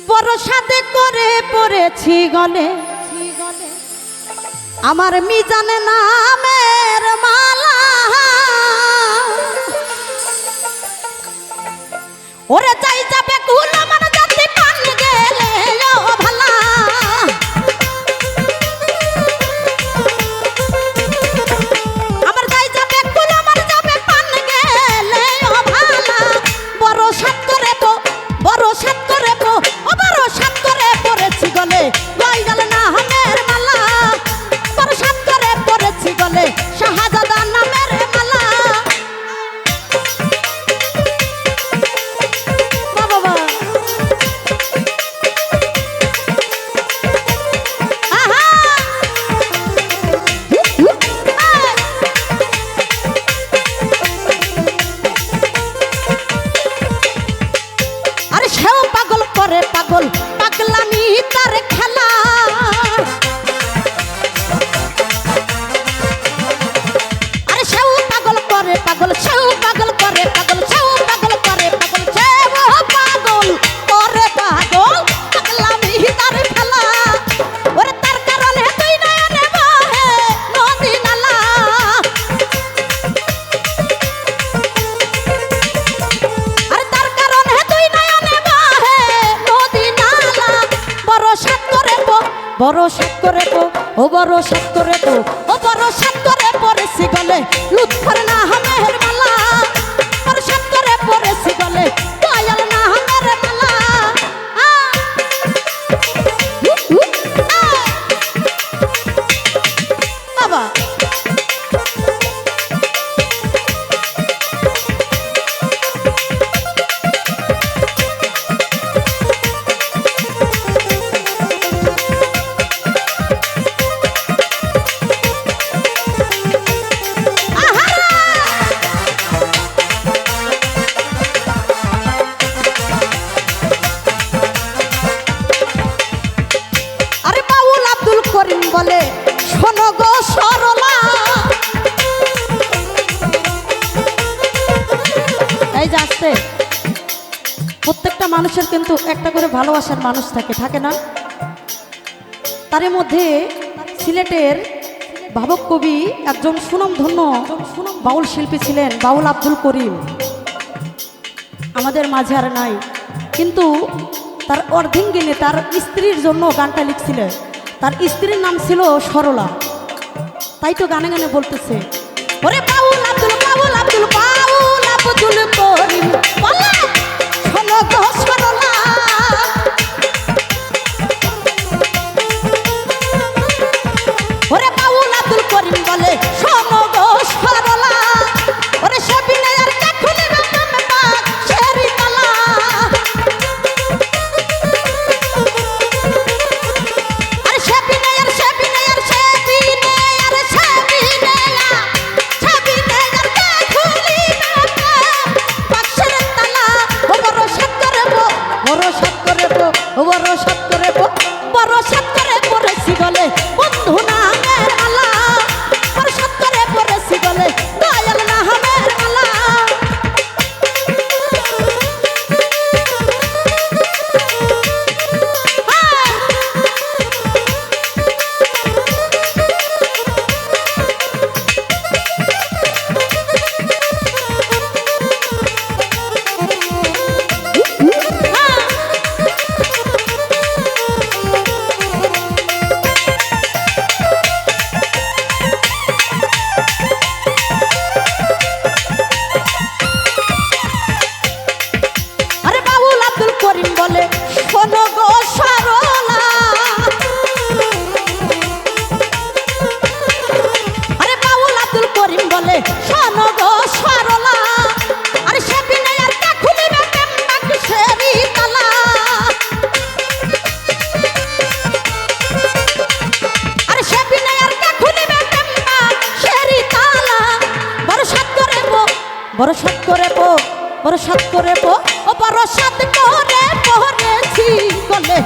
বড় সাথে করে পড়েছি গলে আমার মিজানে নামের মালা ওরে যাই যাবে কুল আমার জাতি পান গেলে ও ভালা আমার যাই যাবে কুল আমার যাবে পান গেলে ও ভালা বড় সাত করে বড় সাত করে ও বড় সাত করে পড়েছি গলে গাই গেল না হামের মালা বড় সাত করে পড়েছি গলে শাহজাদা নামের মালা পাগল পাগলামি তার খেলা আরে সেও পাগল করে পাগল সেও পাগল করে পাগল সেও পাগল করে পাগল সেও পাগল করে পাগল পাগলামি তার খেলা ওরে তার কারণে তুই নয়নে বহে নদী নালা আরে তার কারণে তুই নয়নে বহে বড় সাত করে ও বড় সাত করে ও বড় সাত করে পড়েছি গলে লুৎফর না হামের মালা বড় সাত করে পড়েছি গলে দয়াল না হামের মালা বাবা বলে শোনো গো সরলা এই যে আসছে প্রত্যেকটা মানুষের কিন্তু একটা করে ভালোবাসার মানুষ থাকে না তার মধ্যে সিলেটের ভাবক কবি একজন সুনামধন্য বাউল শিল্পী ছিলেন বাউল আব্দুল করিম আমাদের মাঝে আর নাই কিন্তু তার অর্ধেঙ্গিনী তার স্ত্রীর জন্য গানটা লিখছিলেন তার স্ত্রীর নাম ছিল সরলা তাই তো গানে গানে বলতেছে ওরে বাউল আব্দুল বাউল আব্দুল বাউল আব্দুল করিম বলে শোনো গো সরলা ওরে বাউল আব্দুল করিম বলে শোনো গো সরলা ওরে সবিনে আর কাকুলি রকম পাক শেরি তালা বড় সাত করে পড়েছি গলে বন্ধু নামের মালা বড় সাত করে পড়েছি গলে দয়াল না হামের মালা বলে শোনো গো সরলা আরে বাউল আব্দুল করিম বলে শোনো গো সরলা আরে সে বিনয় আর কাকুলি রকম পাক শেরি তালা আরে সে বিনয় আর কাকুলি রকম পাক শেরি তালা বড় সাত করে বড় সাত করে বড় সাত করে ও বড় সাত করে পড়েছি গলে